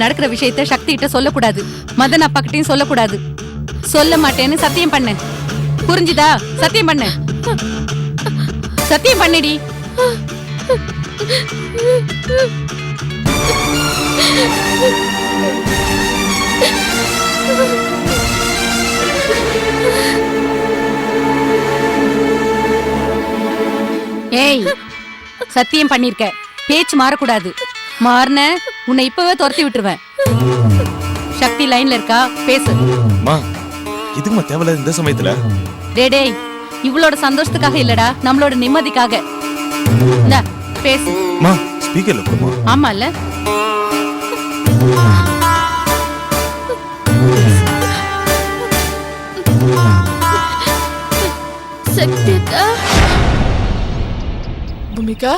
நடக்கிற விஷயத்த சக்தி கிட்ட சொல்லக்கூடாது, மதன் அப்பா கிட்டயும் சொல்லக்கூடாது. சொல்ல மாட்டேன்னு சத்தியம் பண்ணு. புரிஞ்சுதா? சத்தியம் பண்ணு. சத்தியம் பண்ணுடி. ஏய், சத்தியம் பண்ணிருக்க, பேச்சு மாறக்கூடாது. மாறின உன்னை இப்பவே துரத்தி விட்டுருவேன். சக்தி லைன்ல இருக்கா? பேசு. இதுக்குமா தேவையில்ல இந்த சமயத்துல? டேய், இவளோட சந்தோஷத்துக்காக இல்லடா, நம்மளோட நிம்மதிக்காக. பேசு. ஸ்பீக்கர்ல போடுமா? ஆமா இல்ல? சக்திக்கா. பூமிகா,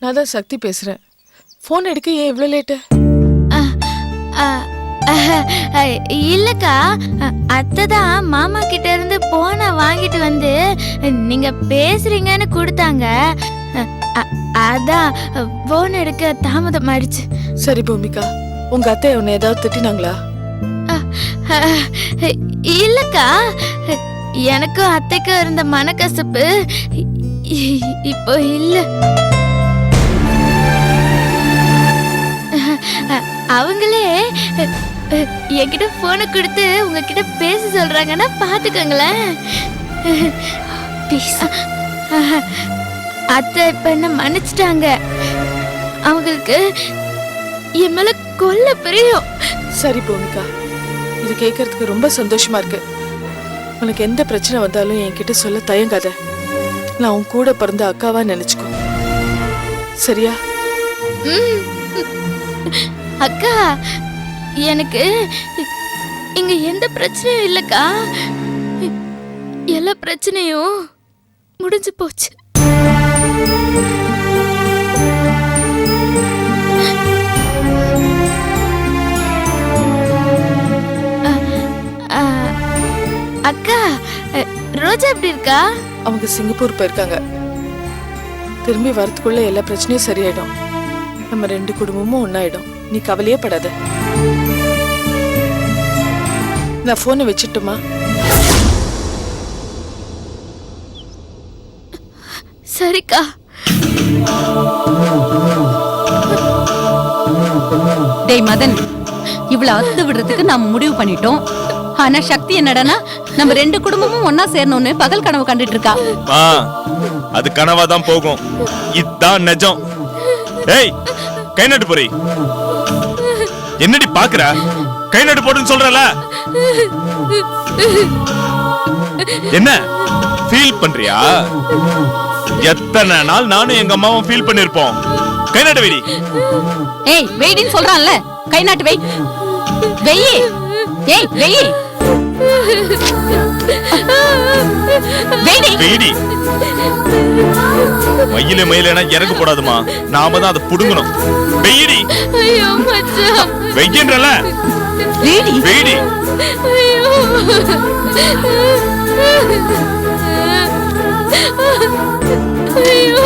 நான் தான் சக்தி பேசுறேன். போன் எடுக்க ஏன் இவ்வளவு லேட்டு? இல்லக்கா, அத்தை தான் மாமா கிட்ட இருந்து போனை வாங்கிட்டு வந்து நீங்க பேசுறீங்கன்னு கொடுத்தாங்க. அதான் போன் எடுக்க தாமதம் ஆயிடுச்சு. சரி பூமிகா, உங்க அத்தை உன்னை ஏதாவது திட்டினாங்களா? இல்லக்கா, எனக்கும் அத்தைக்கும் இருந்த மனக்கசப்பு இப்போ இல்ல. அவங்களே என்கிட்ட போனை கொடுத்து உங்ககிட்ட பேச சொல்றாங்கன்னா பாத்துக்கோங்களேன். அத்தை இப்ப என்ன மன்னிச்சிட்டாங்க. அவங்களுக்கு என் மேல கொல்ல பிரியம். சரி பூமிகா, இது கேட்கறதுக்கு ரொம்ப சந்தோஷமா இருக்கு. உனக்கு எந்த பிரச்சனை வந்தாலும் என்கிட்ட சொல்ல தயங்காத. நான் உன் கூட பிறந்த அக்காவா நினைச்சுக்கோ, சரியா? அக்கா, எனக்கு இங்க எந்த பிரச்சனையும் இல்லக்கா. எல்லா பிரச்சனையும் முடிஞ்சு போச்சு. அக்கா, ரோஜா எப்படி இருக்கா? அவங்க சிங்கப்பூர் போயிருக்காங்க. திரும்பி வரதுக்குள்ள எல்லா பிரச்சனையும் சரியாயிடும். நம்ம ரெண்டு குடும்பமும் ஒன்னாயிடும். நீ கவலையே படாத. நான் போனை வச்சுட்டுமா? சரிக்கா. டேய் மதன், இவ்வளவு அத்து விடுறதுக்கு நாம முடிவு பண்ணிட்டோம். ஆனா சக்தி என்னடனா நம்ம ரெண்டு குடும்பமும் ஒன்னா சேரணும்னு பகல் கனவு கண்டுட்டு இருக்கா. அது கனவாதான் போகும். இதுதான் நிஜம். ஏய், கை நட்டு போறீ. என்னடி பாக்குற? கை நட்டு போடுன்னு சொல்றல. என்ன ஃபீல் பண்றியா? எத்தனை நாள் நானும் எங்க அம்மாவும் ஃபீல் பண்ணிருப்போம். கை நட்டு வெடி. ஏய், வெயிடின்னு சொல்றான்ல, கை நாட்டு வெய். வெயி. ஏய், வெயி. வெயிடி. மயில மயிலனா இறங்க போடாதுமா. நாம தான் அதை புடுங்கணும். வெயிடி. ஐயோ மச்சான். வெயின்றல. வெயிடி. வெயிடி. ஐயோ. ஐயோ.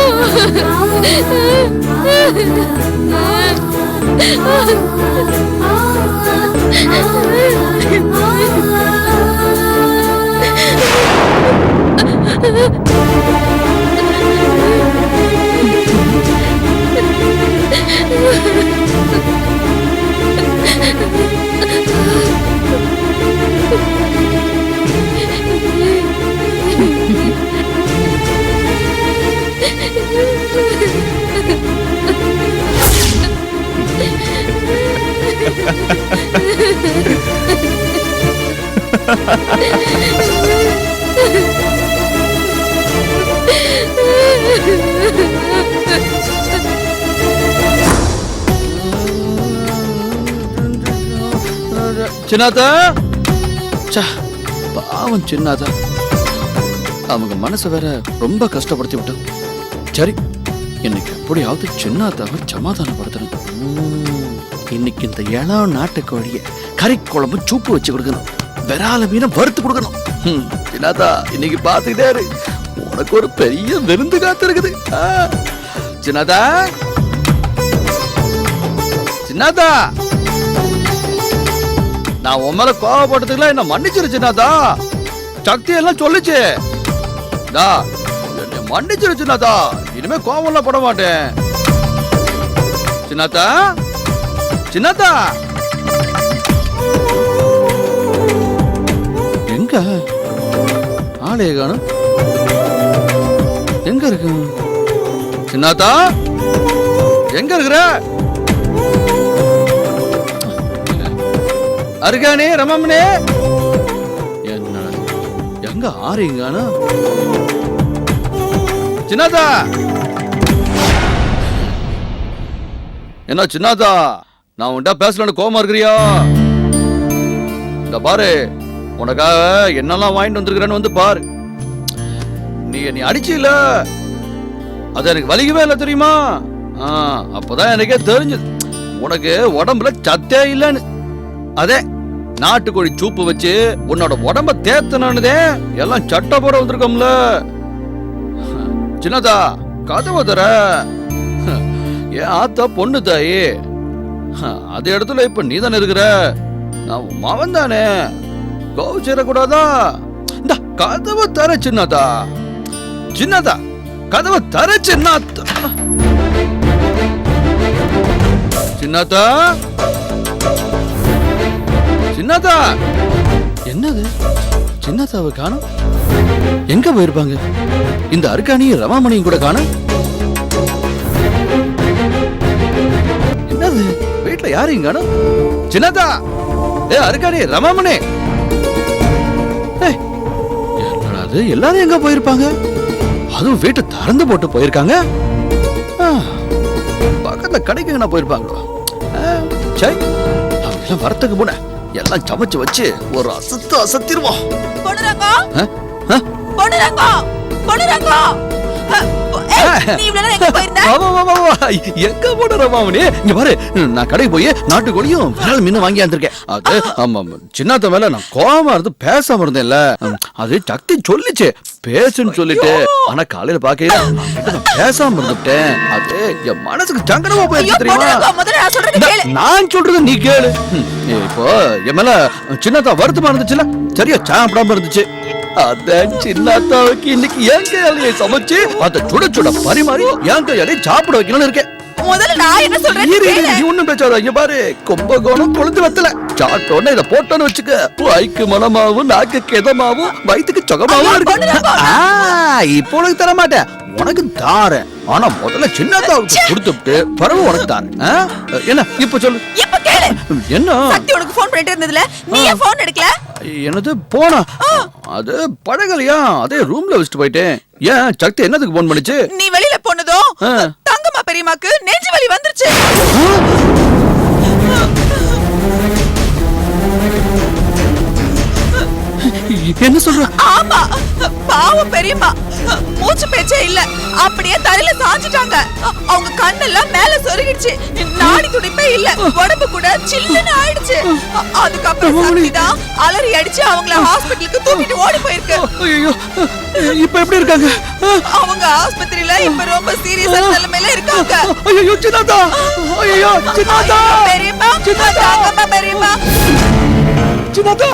சின்னாதா, பாவம் சின்னாதா, அவங்க மனசை வேற ரொம்ப கஷ்டப்படுத்தி விட்டோம். சரி, இன்னைக்கு எப்படியாவது சின்னாதாவை சமாதானப்படுத்தணும். இன்னைக்கு இந்த இளம் நாட்டுக்கோழிய கறி குழம்பு சூப்பு வச்சு கொடுக்கணும். விரால மீனை வறுத்து கொடுக்கணும். சின்னாதா, இன்னைக்கு பாத்துக்கிட்டே இரு, உனக்கு ஒரு பெரிய விருந்து காத்து இருக்குது. சின்னாதா, சின்னாதா, நான் உன் மேல கோவப்பட்டதுக்குலாம் என்ன மன்னிச்சிரு சின்னாதா. சக்தி எல்லாம் சொல்லுச்சு. டா, என்னை மன்னிச்சிரு சின்னாதா. இனிமே கோவம்லாம் பட மாட்டேன். சின்னாதா, சின்னாதா எங்க ஆளே காணும்? எங்க இருக்கு சின்னாதா? எங்க இருக்கிற? அருகானே ரமமனே என்ன எங்க ஆறீங்கானா? சின்னாதா, என்ன சின்னாதா, நான் உன்கிட்ட பேசலன்னு கோவமா இருக்கிறியா? இந்த பாரு, உனக்காக என்னெல்லாம் வாங்கிட்டு வந்திருக்கிறேன்னு வந்து பாரு. நீ அடிச்சில, அது எனக்கு வலிக்கவே இல்லை தெரியுமா? அப்பதான் எனக்கே தெரிஞ்சது உனக்கு உடம்புல சத்தே இல்லைன்னு. அதே நாட்டுக்கோழி சூப்பு வச்சு உன்னோட உடம்ப தேத்தனதே எல்லாம் சட்ட போட வந்திருக்கோம்ல. சின்னதா, கதவை தர. ஏன் ஆத்தா பொண்ணு தாயி, அது இடத்துல இப்ப நீ தானே இருக்கிற. நான் மவன் தானே, கோவிச்சிடக்கூடாதா? இந்த கதவை தர சின்னதா. சின்னதா, கதவை தர சின்னாத்தா. சின்னதா, சின்னதா, என்னது சின்னதாவை காணோம்? எங்க போயிருப்பாங்க? இந்த அருக்காணியும் ரமாமணியும் கூட காணோம். என்னது வீட்டுல யாரையும் காணோம்? சின்னதா, ஏ அருக்காணி ரமாமணி, என்னடா அது, எல்லாரும் எங்க போயிருப்பாங்க? அதுவும் வீட்டை திறந்து போட்டு போயிருக்காங்க. பக்கத்துல கடைக்கு என்ன போயிருப்பாங்களோ? சரி, அவங்க வரத்துக்கு போன எல்லாம் சமைச்சு வச்சு ஒரு அசத்து அசத்திருவோம். எங்க போன ரமாமணி? இங்க பாரு, நான் கடைக்கு போய் நாட்டுக்கோழியும் விரல் மீன் வாங்கி வந்திருக்கேன். அது ஆமா, சின்னத்த மேல நான் கோவமா இருந்து பேசாம இருந்தேன்ல, அது சக்தி சொல்லிச்சு பேசுன்னு சொல்லிட்டு. ஆனா காலையில பாக்கையில பேசாம இருந்துட்டேன். அது என் மனசுக்கு சங்கடமா போயிடுச்சு தெரியுமா? நான் சொல்றது நீ கேளு. இப்போ என் மேல சின்னத்தா வருத்தமா இருந்துச்சுல, சரியா சாப்பிடாம இருந்துச்சு. அதான் சின்னத்தாவுக்கு இன்னைக்கு என் கையாலேயே சமைச்சு அத சுட சுட பரிமாறி என் கையாலே சாப்பிட வைக்கணும்னு இருக்கேன். முதல்ல நான் என்ன சொல்றேன் நீ ஒண்ணும் பேசாத. இங்க பாரு, கும்பகோணம் கொளுத்து வத்தல சாப்பிட்டோன்னு இதை போட்டோன்னு வச்சுக்க, வாய்க்கு மனமாவும் நாக்கு எதமாவும் வயிற்றுக்கு சுகமாவும் இருக்கு. இப்போ உனக்கு தர மாட்டேன், உனக்கு தாரேன். ஆனா முதல்ல சின்னத்தாவுக்கு கொடுத்துட்டு பிறகு உனக்கு தாரேன். என்ன இப்ப சொல்லு. இப்ப கேளு. என்ன சக்தி உனக்கு ஃபோன் பண்ணிட்டு இருந்ததுல நீ ஏன் ஃபோன் எடுக்கல? என்னது போனா? அது பழகலையா, அதே ரூம்ல வச்சுட்டு போயிட்டேன். ஏன் சக்தி என்னதுக்கு போன் பண்ணிச்சு? நீ வெளியில போனதும் தங்கம்மா பெரியம்மாக்கு நெஞ்சு வலி வந்துருச்சு. என்ன சொல்ற? ஆமா, பாவம் பெரியம்மா மூச்சு பேச்சே இல்ல, அப்படியே தரையில சாஞ்சிட்டாங்க. அவங்க கண்ணெல்லாம் மேல சொருகிடுச்சு, நாடி துடிப்பே இல்ல, உடம்பு கூட சில்லுன்னு ஆயிடுச்சு. அதுக்கப்புறம் சக்தி தான் அலறி அடிச்சு அவங்கள ஹாஸ்பிட்டலுக்கு தூக்கிட்டு ஓடி போயிருக்கு. ஐயோ, இப்ப எப்படி இருக்காங்க? அவங்க ஆஸ்பத்திரியில இப்ப ரொம்ப சீரியஸான நிலைமையில இருக்காங்க. ஐயோ சின்னதா, ஐயோ சின்னதா, பெரியம்மா, தங்கம்மா பெரியம்மா, சின்னதா,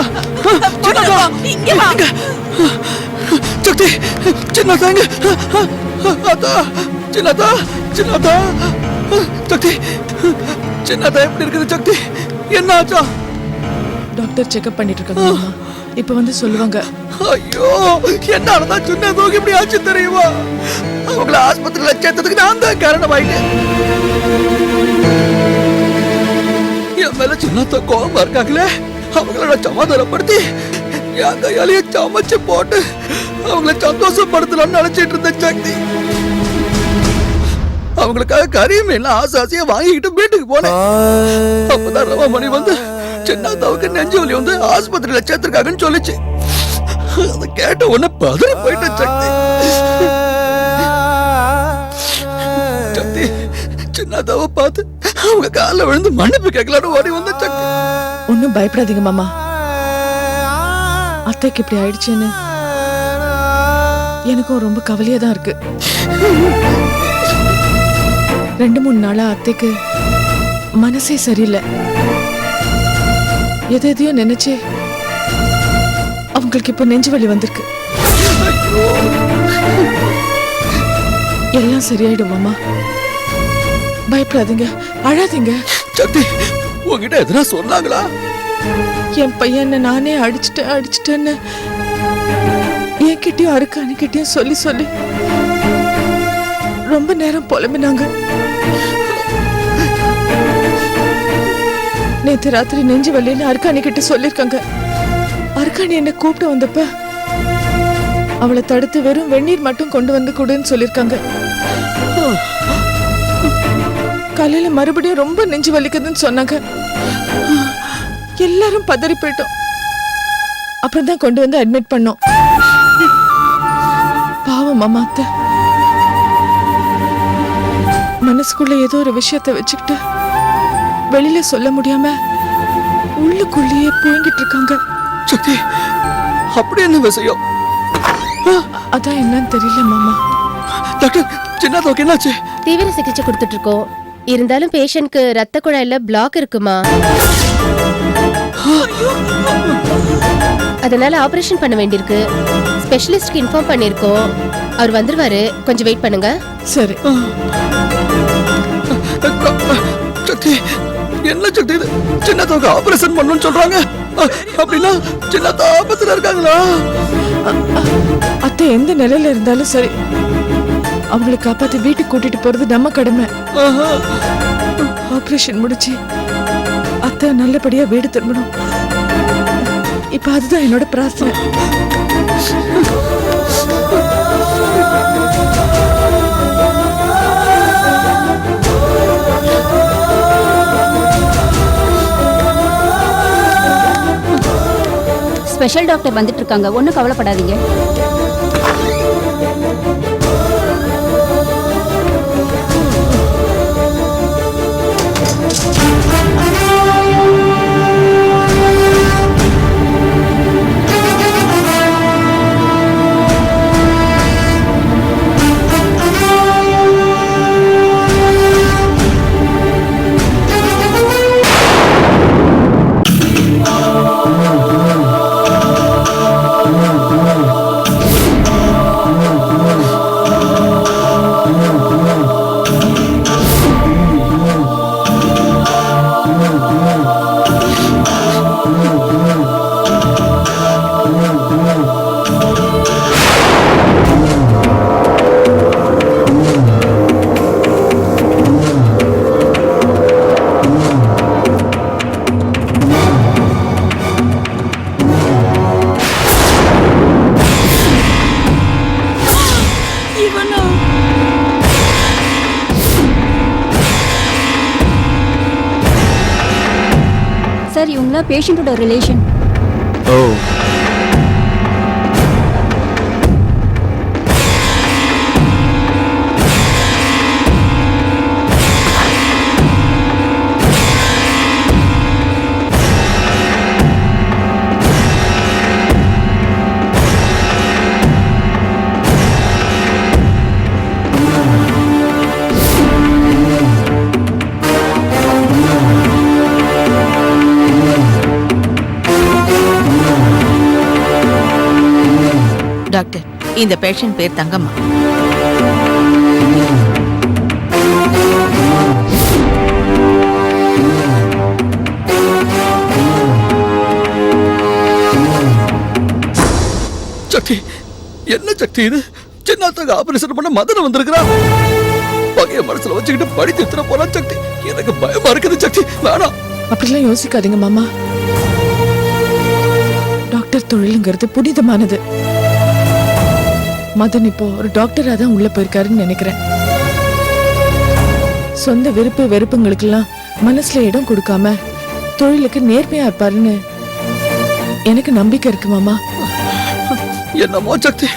சின்னதா இங்க வாங்க. சக்தி, சின்னதா இங்க. அதா, சின்னதா, சின்னதா, சக்தி, சின்னதா எப்படி இருக்குது சக்தி? என்ன ஆச்சா? டாக்டர் செக்அப் பண்ணிட்டு இருக்காங்க. இப்ப வந்து சொல்லுவாங்க. ஐயோ, என்னாலதான் சின்னதோக்கு இப்படி ஆச்சு தெரியுமா? அவங்கள ஆஸ்பத்திரியில சேர்த்ததுக்கு நான் தான் காரணமாயிட்டேன். என் மேல சின்னதா கோபமா இருக்காங்களே, அவங்கள சமாதானப்படுத்தி என் கையாலேயே சமைச்சு போட்டு அவங்கள சந்தோஷப்படுத்தலாம்னு நினைச்சிட்டு இருந்த சக்தி. அவங்களுக்காக கறி மீன் ஆசையா வாங்கிக்கிட்டு வீட்டுக்கு போனேன். அப்பதான் ரமாமணி வந்து சின்னதாவுக்கு நெஞ்சு வலி வந்து ஆஸ்பத்திரியில சேர்த்திருக்காங்கன்னு சொல்லிச்சு. அதை கேட்ட உடனே பதறி போயிட்ட சக்தி. சக்தி, சின்னதாவை பார்த்து அவங்க காலில் விழுந்து மன்னிப்பு கேட்கலான்னு ஓடி வந்த சக்தி. ஒன்னும் பயப்படாதீங்க மாமா, அத்தைக்கு இப்படி ஆயிடுச்சுன்னு எனக்கும் ரொம்ப கவலையா தான் இருக்கு. 2-3 நாளா அத்தைக்கு மனசே சரியில்லை. எதையோ நினைச்சு அவங்களுக்கு இப்ப நெஞ்சு வலி வந்திருக்கு. எல்லாம் சரியாயிடும் மாமா, பயப்படாதீங்க, அழாதீங்க. சக்தி உங்ககிட்ட எதனா சொன்னாங்களா? என் பையனை நானே அடிச்சிட்டேன்னு என்கிட்டயும் அருக்காணிக்கிட்டயும் சொல்லி ரொம்ப நேரம் புலம்பினாங்க. நேத்து ராத்திரி நெஞ்சு வலின்னு அருக்காணி கிட்ட சொல்லிருக்காங்க. அருக்காணி என்ன கூப்பிட்டு வந்தப்ப அவளை தடுத்து வெறும் வெந்நீர் மட்டும் கொண்டு வந்து கொடுன்னு சொல்லிருக்காங்க. காலையில மறுபடியும் ரொம்ப நெஞ்சு வலிக்குதுன்னு சொன்னாங்க. எல்லாரும் பதறி போயிட்டோம். அப்புறம் தான் கொண்டு வந்து அட்மிட் பண்ணோம். பாவம் மாமா அத்தை மனசுக்குள்ள ஏதோ ஒரு விஷயத்தை வச்சுக்கிட்டு வெளியில சொல்ல முடியாம உள்ளுக்குள்ளேயே புழுங்கிட்டு இருக்காங்க. சக்தி அப்படி என்ன விஷயம்? அதான் என்னன்னு தெரியல மாமா. டாக்டர் சின்னதாவுக்கு என்னாச்சு? தீவிர சிகிச்சை கொடுத்துட்டு இருக்கோம். இருந்தாலும் பேஷண்ட்க்கு ரத்த குழாயில பிளாக் இருக்குமா, அதனால ஆபரேஷன் பண்ண வேண்டியிருக்கு. ஸ்பெஷலிஸ்ட்க்கு இன்ஃபார்ம் பண்ணிருக்கோம். அவர் வந்துருவாரு, கொஞ்சம் வெயிட் பண்ணுங்க. சரி. சக்தி என்ன சக்தி இது? சின்னதாவுக்கு ஆபரேஷன் பண்ணணும்னு சொல்றாங்க. அப்படின்னா சின்னதா ஆபத்துல இருக்காங்களா? அத்தை எந்த நிலையில இருந்தாலும் சரி, அவங்களை காப்பாத்தி வீட்டுக்கு கூட்டிட்டு போறது நம்ம கடமை. ஆபரேஷன் முடிச்சு அத்தை நல்லபடியா வீடு திரும்பணும். இப்ப அதுதான் என்னோட பிரார்த்தனை. ஸ்பெஷல் டாக்டர் வந்துட்டு இருக்காங்க, ஒன்றும் கவலைப்படாதீங்க. சார், இவங்களாம் பேஷண்டோட ரிலேஷன். ஓ, டாக்டர், இந்த பேஷண்ட் பேர் தங்கம்மா. சக்தி என்ன சக்தி இது? சின்னதாவுக்கு ஆபரேஷன் பண்ண மதன வந்திருக்கிறான். பகைய மனசுல வச்சுக்கிட்டு படி தித்துற போலாம் சக்தி. எனக்கு பயமா இருக்குது சக்தி, வேணாம். அப்படிலாம் யோசிக்காதீங்க மாமா. டாக்டர் தொழிலுங்கிறது புனிதமானது. மதன் இப்போ ஒரு டாக்டரா தான் உள்ள போயிருக்காருன்னு நினைக்கிறேன். சொந்த விருப்பு வெறுப்புங்களுக்கெல்லாம் மனசுல இடம் கொடுக்காம தொழிலுக்கு நேர்மையா இருப்பாருன்னு எனக்கு நம்பிக்கை இருக்கு மாமா. என்னமோ சக்தி.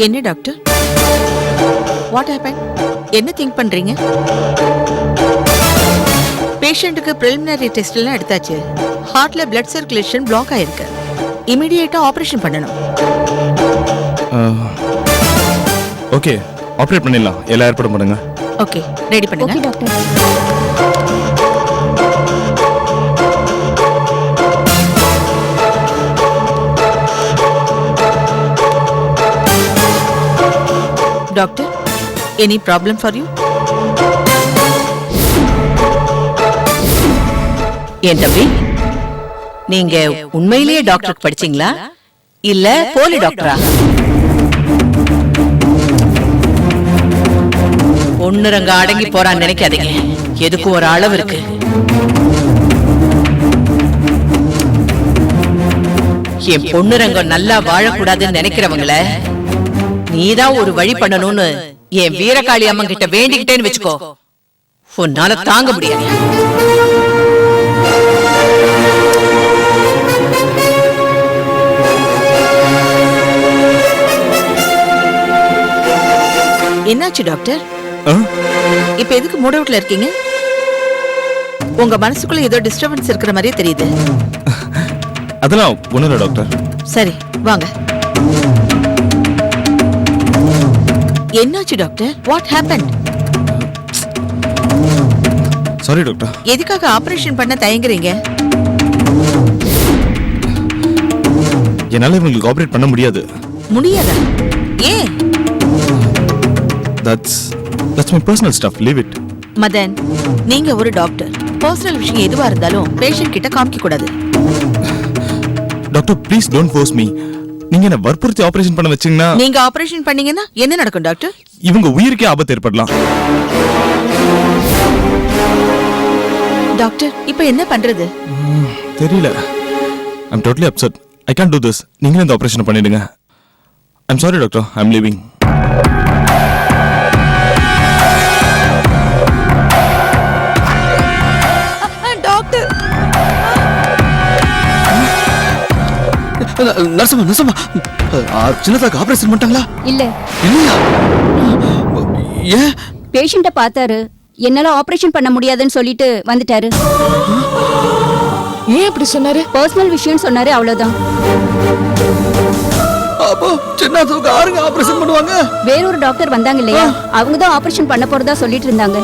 என்ன டாக்டர், வாட் ஹேப்பன்? என்ன திங்க் பண்றீங்க? பேஷண்ட்டுக்கு preliminary டெஸ்ட் எல்லாம் எடுத்தாச்சு. ஹார்ட்ல blood circulation பிளாக் ஆயிருக்கு. இமிடியேட்டா ஆபரேஷன் பண்ணணும். ஓகே, ஆப்ரேட் பண்ணிடலாம். எல்லா ஏற்பாடும் பண்ணுங்க. ஓகே, ரெடி பண்ணுங்க. Okay doctor. Doctor, any problem for you? ஏன் தம்பி, நீங்க உண்மையிலேயே டாக்டருக்கு படிச்சீங்களா இல்ல போலி டாக்டரா? ஒண்ணுரங்க அடங்கி போறான்னு நினைக்காதீங்க. எதுக்கும் ஒரு அளவு இருக்கு. என் பொண்ணுரங்கம் நல்லா வாழக்கூடாதுன்னு நினைக்கிறவங்கள நீதான் ஒரு வழி பண்ணணும்னு என் வீரகாளி அம்மா கிட்ட வேண்டிக்கிட்டேன்னு வச்சுக்கோ, உன்னால தாங்க முடியாது. என்னாச்சு டாக்டர்? இப்ப எதுக்கு மூட் அவுட்ல இருக்கீங்க? உங்க மனசுக்குள்ள ஏதோ டிஸ்டர்பன்ஸ் இருக்கிற மாதிரியே தெரியுது. அதெல்லாம் ஒண்ணும் இல்ல டாக்டர். சரி, வாங்க. என்னாச்சு doctor? What happened? Sorry doctor. எதுக்காக ஆபரேஷன் பண்ண தயங்குறீங்க? என்னால இவங்களுக்கு ஆபரேட் பண்ண முடியாது. முடியாதா? ஏன்? That's my personal stuff. Leave it. Madan, நீங்க ஒரு டாக்டர். பர்சனல் விஷயம் எதுவா இருந்தாலும் பேஷண்ட் கிட்ட காமிக்க கூடாது. Doctor, please don't force me. நீங்க என்ன வற்புறுத்தி ஆபரேஷன் பண்ண வச்சீங்கன்னா நீங்க ஆபரேஷன் பண்ணீங்கன்னா என்ன நடக்கும் டாக்டர்? இவங்க உயிருக்கே ஆபத்து ஏற்படலாம். டாக்டர், இப்போ என்ன பண்றது? தெரியல. I'm totally upset. I can't do this. நீங்களே இந்த ஆபரேஷன் பண்ணிடுங்க. I'm sorry doctor. I'm leaving. Doctor, நர்சம்மா நர்சம்மா, சின்னதாக்கு ஆபரேஷன் பண்ணிட்டாங்களா? இல்ல, இல்லையா? ஏன்? பேஷண்ட்ட பார்த்தாரு. என்னால ஆபரேஷன் பண்ண முடியாதுன்னு சொல்லிட்டு வந்துட்டாரு. ஏன் அப்படி சொன்னாரு? பர்சனல் விஷயம் சொன்னாரு, அவ்வளவுதான். அப்போ சின்னதாக்கு ஆருங்க ஆபரேஷன் பண்ணுவாங்க? வேறொரு டாக்டர் வந்தாங்க இல்லையா, அவங்க தான் ஆபரேஷன் பண்ண போறதா சொல்லிட்டு இருந்தாங்க.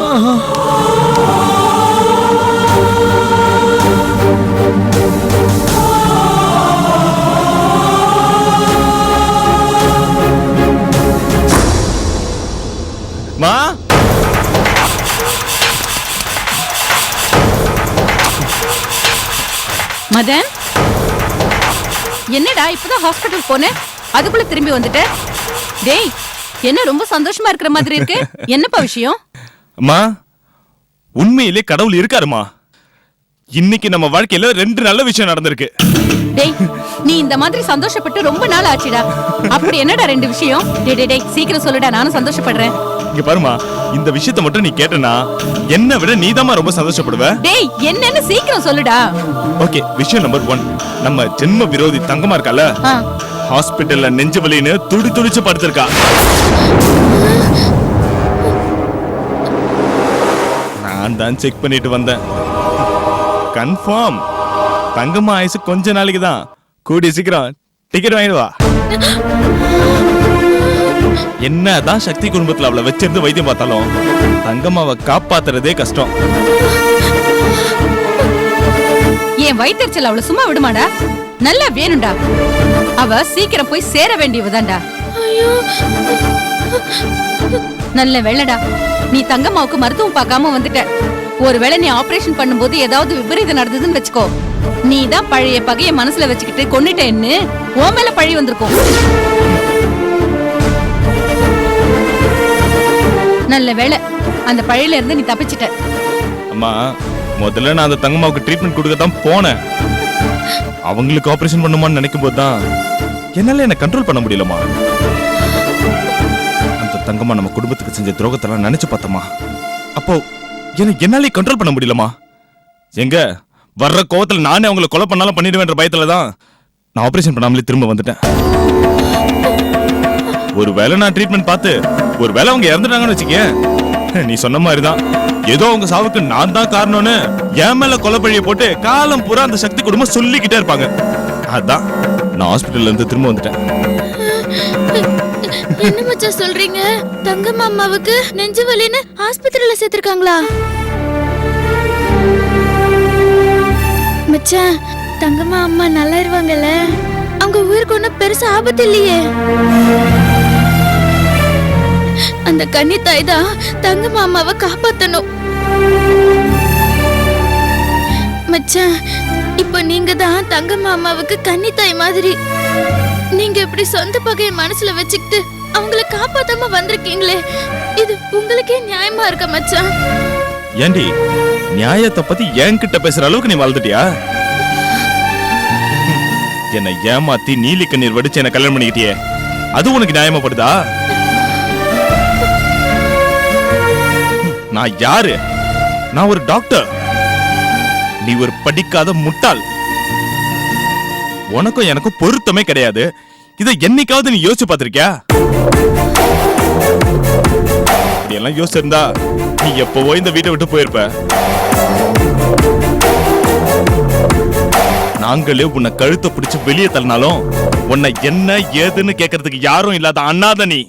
மா, மதன், என்னடா இப்பதான் ஹாஸ்பிட்டல் போனேன், அதுக்குள்ள திரும்பி வந்துட்ட? டேய், என்ன ரொம்ப சந்தோஷமா இருக்கிற மாதிரி இருக்கு? என்னப்பா விஷயம்? அம்மா, உண்மையிலே கடவுள் இருக்காருமா. இன்னைக்கு நம்ம வாழ்க்கையில 2 நல்ல விஷயம் நடந்திருக்கு. டேய், நீ இந்த மாதிரி சந்தோஷப்பட்டு ரொம்ப நாள் ஆச்சுடா. அப்படி என்னடா 2 விஷயம்? டேய் டேய் டேய், சீக்கிரம் சொல்லுடா, நானும் சந்தோஷப்படுறேன். இங்க பாருமா, இந்த விஷயத்தை மட்டும் நீ கேட்டனா என்னை விட நீதாம்மா ரொம்ப சந்தோஷப்படுவ. டேய், என்னன்னு சீக்கிரம் சொல்லுடா. ஓகே, விஷயம் நம்பர் 1. நம்ம ஜென்ம விரோதி தங்கமா இருக்கல, ஹாஸ்பிடல்ல நெஞ்சு வலின்னு துடிச்சு படுத்திருக்கா. நான் தான் செக் பண்ணிட்டு வந்தேன். கன்ஃபார்ம் தங்கம்மா ஆயுசு கொஞ்ச நாளைக்கு தான். கூடி சீக்கிரம் டிக்கெட் வாங்கிடுவா. என்னதான் சக்தி குடும்பத்துல அவளை வச்சிருந்து வைத்தியம் பார்த்தாலும் தங்கம்மாவை காப்பாத்துறதே கஷ்டம். என் வயிற்றுச்சல் அவளை சும்மா விடுமாடா? நல்லா வேணும்டா. அவ சீக்கிரம் போய் சேர வேண்டியவதான்டா. நல்ல வேளைடா, நீ தங்கம்மாவுக்கு மருத்துவம் பார்க்காம வந்துட்ட. ஒருவேளை நீ ஆபரேஷன் பண்ணும்போது ஏதாவது விபரீதம் நடந்ததுன்னு வச்சுக்கோ, நீ தான் பழைய பகைய மனசுல வச்சுக்கிட்டு கொன்னுட்டேன்னு உன் மேல பழி வந்திருக்கும். நல்ல வேளை, அந்த பழியில இருந்து நீ தப்பிச்சிட்ட. அம்மா, முதல்ல நான் அந்த தங்கம்மாவுக்கு ட்ரீட்மெண்ட் கொடுக்க தான் போனேன். அவங்களுக்கு ஆபரேஷன் பண்ணுமான்னு நினைக்கும் போது தான் என்னால என்ன கண்ட்ரோல் பண்ண முடியலமா. அந்த தங்கம்மா நம்ம குடும்பத்துக்கு செஞ்ச துரோகத்தெல்லாம் நினைச்சு பார்த்தமா, அப்போ என்னாலே கண்ட்ரோல் பண்ண முடியலமா. எங்க வர்ற கோவத்துல நானே அவங்களை கொலை பண்ணாலும் பண்ணிடுவேன்ற பயத்துல தான் நான் ஆபரேஷன் பண்ணாமலே திரும்ப வந்துட்டேன். ஒருவேளை நான் ட்ரீட்மெண்ட் பார்த்து ஒருவேளை அவங்க இறந்துட்டாங்கன்னு வச்சுக்கேன், நீ சொன்ன மாதிரி தான் ஏதோ அவங்க சாவுக்கு நான் தான் காரணம்னு என் மேல கொலைப்பழிய போட்டு காலம் பூரா அந்த சக்தி குடும்பம் சொல்லிக்கிட்டே இருப்பாங்க. அதான் நான் ஹாஸ்பிட்டல்ல இருந்து திரும்ப வந்துட்டேன். என்ன மச்சான் சொல்றீங்க? தங்கம் அம்மாவுக்கு நெஞ்சு வலின்னு ஆஸ்பத்திரியில சேர்த்திருக்காங்களா? மச்சான், தங்கம்மா அம்மா நல்லா இருவாங்கல்ல? அவங்க உயிருக்கு ஒன்றும் பெருசா ஆபத்து இல்லையே. அந்த கன்னி தாய் தான் தங்கம்மா அம்மாவை காப்பாத்தணும். மச்சான், இப்ப நீங்க தான் தங்கம்மா அம்மாவுக்கு கன்னி தாய் மாதிரி. நீங்க இப்படி சொந்த பகையை மனசுல வச்சுக்கிட்டு அவங்கள காப்பாத்தாம வந்திருக்கீங்களே, இது உங்களுக்கே நியாயமா இருக்க மச்சான்? ஏண்டி நியாயத்தை பத்தி என்கிட்ட பேசுற அளவுக்கு நீ வளர்ந்துட்டியா? என்னை ஏமாத்தி நீலி கண்ணீர் வடிச்சு என்ன கல்யாணம் பண்ணிக்கிட்டியே, அது உனக்கு நியாயமாப்படுதா? நான் யாரு? நான் ஒரு டாக்டர், நீ ஒரு படிக்காத முட்டாள். உனக்கும் எனக்கும் பொருத்தமே கிடையாது. இதை என்னைக்காவது நீ யோசிச்சு பார்த்திருக்கியா? இப்படியெல்லாம் யோசிச்சிருந்தா நீ எப்பவோ இந்த வீட்டை விட்டு போயிருப்ப. நாங்களே உன்னை கழுத்தை பிடிச்சு வெளியே தள்ளினாலும் உன்னை என்ன ஏதுன்னு கேட்கறதுக்கு யாரும் இல்லாத அண்ணாத நீ.